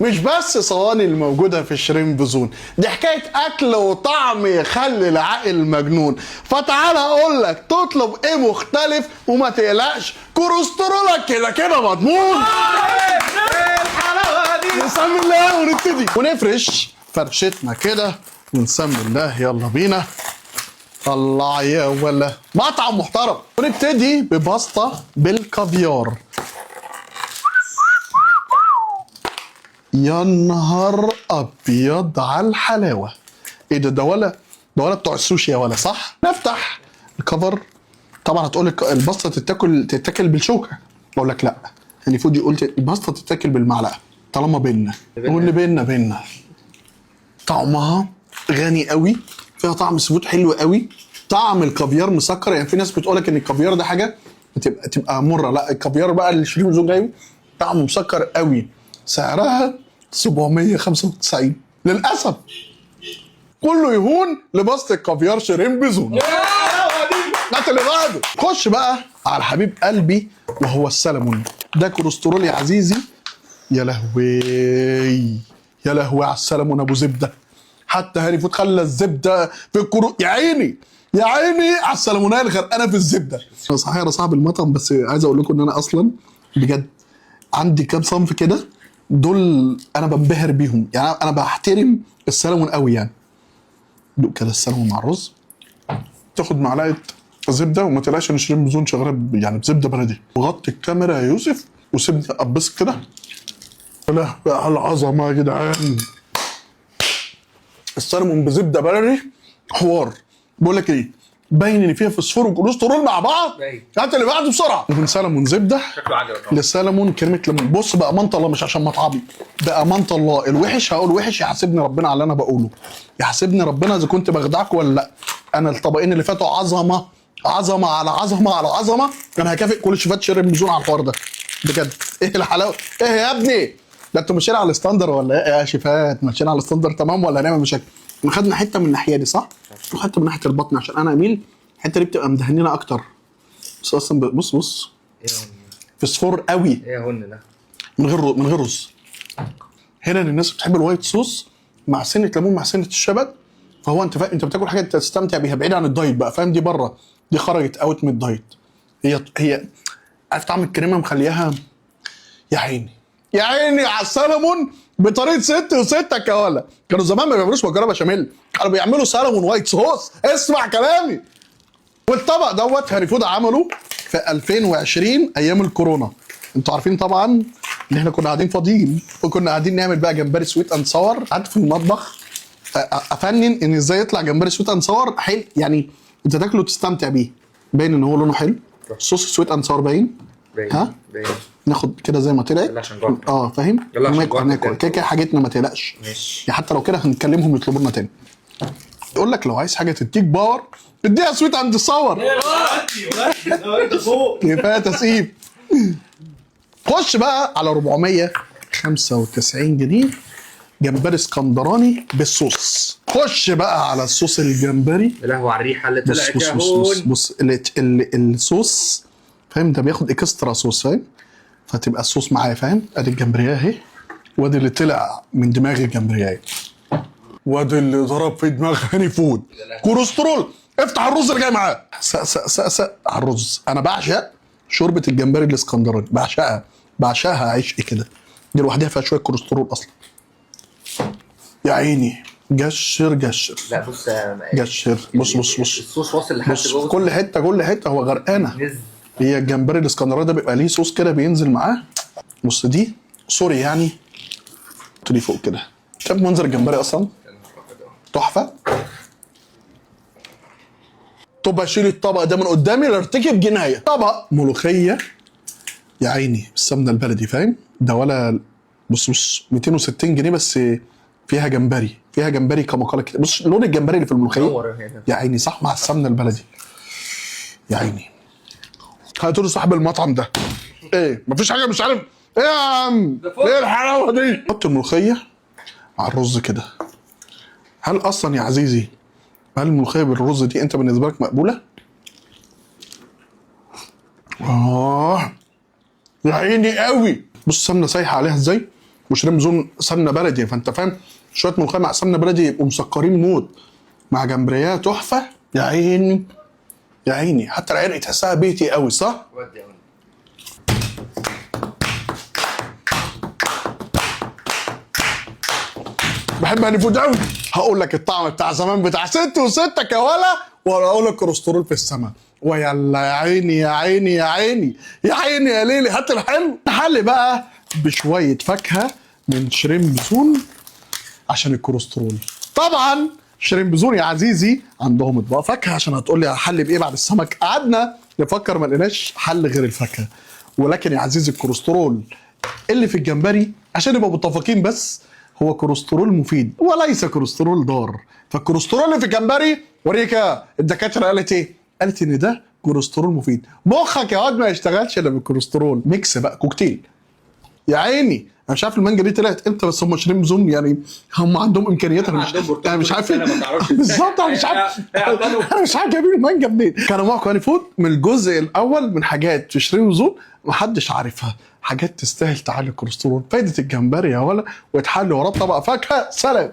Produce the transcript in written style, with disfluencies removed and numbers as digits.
مش بس صواني الموجوده في شريمب زون، دي حكايه اكل وطعم يخلي العقل مجنون. فتعالى اقول لك تطلب ايه مختلف وما تقلقش، كوليسترولك كده كده مضمون. نسمي الله ونبتدي ونفرش فرشتنا كده ونسمي الله. يلا بينا. الله يا ولا مطعم محترم. ونبتدي بباستا بالكافيار. يا نهار ابيض على الحلاوه. ايه ده ولا بتوع السوشي يا ولا صح؟ نفتح الكفر. طبعا هتقول لك الباستا تتاكل بالشوكه، اقول لك لا، يعني فودي قلت الباستا تتاكل بالمعلقه طالما بينا، واللي بينا طعمها غني قوي، فيها طعم سفود حلو قوي، طعم الكافيار مسكر. يعني في ناس بتقول لك ان الكافيار ده حاجه تبقى مره، لا الكافيار بقى اللي شريمب زون جايبه طعمه مسكر قوي. سعرها 795 للاسف. كله يهون لباستا الكافيار شريمب زون. هات اللي بعده. خش بقى على حبيب قلبي وهو السلمون. ده كوليسترول يا عزيزي. يا لهوي يا لهوي على السلمون ابو زبده. حتى هاني فود خلى الزبده في يا عيني يا عيني على السلمونيه اللي غرقانه في الزبده. صحيح انا صاحب المطعم، بس عايز اقول لكم ان انا اصلا بجد عندي كام صنف كده دول انا بنبهر بيهم. يعني انا بحترم السلمون قوي. يعني دوق كده السلمون مع الرز، تاخد معلقه زبده، وما تقلقش ان شريمب زون شغاله يعني بزبده بلدي. وغطي الكاميرا يا يوسف وسيبني ابص كده. لا بقى العظمه يا جدعان. السلمون بزبده بلدي حوار. بقول لك ايه، باين ان فيها فوسفور وكوليسترول مع بعض. هات اللي بعده بسرعه. من سلمون زبده لسلمون كلمه ليمون. بص بامانه الله مش عشان مطعمي، بامانه الله الوحش هقول وحش، يحاسبني ربنا على اللي انا بقوله، يحاسبني ربنا اذا كنت بخدعكم ولا لا. انا الطبقين اللي فاتوا عظمه عظمه على عظمه على عظمه. انا هكافئ كل شيفات شريمب زون على الحوار ده بجد. ايه الحلاوه ايه يا ابني؟ ده انتوا ماشيين على الستاندر ولا ايه يا شيفات؟ ماشيين على الستاندر تمام ولا هنعمل مشاكل؟ خدنا حته من الناحيه دي صح؟ وحته من ناحيه البطن عشان انا اميل الحته دي بتبقى مدهنينه اكتر. بس اصلا بص ايه يا هن؟ فسفور قوي. ايه يا هن ده؟ من غير رز. هنا الناس بتحب الوايت صوص مع سنه ليمون مع سنه الشبت. فهو انت انت بتاكل حاجه انت تستمتع بيها بعيد عن الدايت بقى، فاهم؟ دي بره، دي خرجت اوت من الدايت. هي عارف طعم الكريمه مخليها. يا عيني يا عيني على السلمون بطريقه ستي وستك يا ولا. كانوا زمان ما بيعملوش مكرونه بشاميل، كانوا بيعملوا سلمون وايت صوص. اسمع كلامي. والطبق دوت هاني فود عمله في 2020 ايام الكورونا. انتوا عارفين طبعا ان احنا كنا قاعدين فاضيين وكنا قاعدين نعمل بقى جمبري سويت اند صور. قعدت في المطبخ افنن ان ازاي يطلع جمبري سويت اند صور حلو، يعني انت تاكله وتستمتع بيه. باين ان هو لونه حلو. صوص سويت اند صور باين. ها باين. ناخد كده زي ما طلعت. يلا عشان جوعت. فاهم. يلا عشان جوعت. ناكل كده حاجتنا ما تقلقش. ماشي. يعني حتى لو كده هنكلمهم يطلبوا لنا تاني. يقول لك لو عايز حاجه تديك باور اديها سويت اند صور. كفايه تسقيف. خش بقى على 495 جنيه جمبري اسكندراني بالصوص. خش بقى على الصوص الجمبري. يا لهوي على الريحه اللي طلعت يا بص الصوص فاهم؟ ده بياخد اكسترا صوص فاهم؟ فتبقى الصوص معايا فاهم؟ ادي الجمبريه اهي، وادي اللي طلع من دماغ الجمبريه، وادي اللي ضرب في دماغ هاني فود. كوليسترول. افتح الرز اللي جاي معاه. سق على الرز. انا بعشق شوربه الجمبري الاسكندراني، بعشقها عشق كده. دي لوحدها فيها شويه كوليسترول اصلا. يا عيني جشر. لا بص جشر. بص الصوص واصل لحد جوه. كل حته هو غرقانه. هي الجمبري الاسكندراني ده بيبقى ليه صوص كده بينزل معاه. بص دي سوري يعني تقولي فوق كده. شايف منظر الجمبري اصلا تحفه. طب اشيل الطبق ده من قدامي لارتكب جنايه. طبق ملوخيه يا عيني بالسمنه البلدي فاهم؟ ده ولا بص 260 جنيه بس فيها جمبري كما قال كده. بص لون الجمبري اللي في الملوخيه يا عيني صح مع السمنه البلدي. يا عيني هتقول صاحب المطعم ده ايه؟ مفيش حاجه مش عارف ايه يا عم؟ ايه الحلاوه دي؟ حط الملوخيه على الرز كده. هل اصلا يا عزيزي هل الملوخيه بالرز دي انت بالنسبه لك مقبوله؟ يا عيني قوي. بص السمنه سايحه عليها ازاي؟ وشريمب زون سمنه بلدي، فانت فاهم شويه ملوخيه مع سمنه بلدي يبقوا مسكرين موت، مع جمبريه تحفه. يا عيني يا عيني، حتى العرق تحسها بيتي قوي صح؟ ودي يا ولد. بحب هاني فود قوي. هقول لك الطعم بتاع زمان بتاع ست وستك يا ولا، ولا اقول لك كوليسترول في السماء. ويلا يا عيني يا عيني يا عيني يا عيني يا ليلي، هات الحلو. نحل بقى بشويه فاكهه من شريمب زون عشان الكوليسترول. طبعا شريمب زون يا عزيزي عندهم اطباق فاكهه، عشان هتقول لي هحل بايه بعد السمك. قعدنا نفكر ما لقيناش حل غير الفاكهه. ولكن يا عزيزي الكوليسترول اللي في الجمبري عشان نبقى متفقين بس هو كوليسترول مفيد وليس كوليسترول ضار. فالكوليسترول اللي في الجمبري وريك الدكاتره قالت ايه؟ قالت ان ده كوليسترول مفيد. مخك يا واد ما يشتغلش الا بالكوليسترول. ميكس بقى كوكتيل. يا عيني انا مش عارف المانجا دي طلعت امتى، بس هم شريمب زون يعني هم عندهم امكانيات. انا مش عارف بالظبط. انا مش عارف انا مش عارف جايبين المانجا منين. كانوا معاكم هاني فود من الجزء الاول من حاجات في شريمب زون محدش عارفها، حاجات تستاهل تعلي الكوليسترول. فايده الجمبري يا ولا، ويتحل وراه طبق فاكهه. سلام.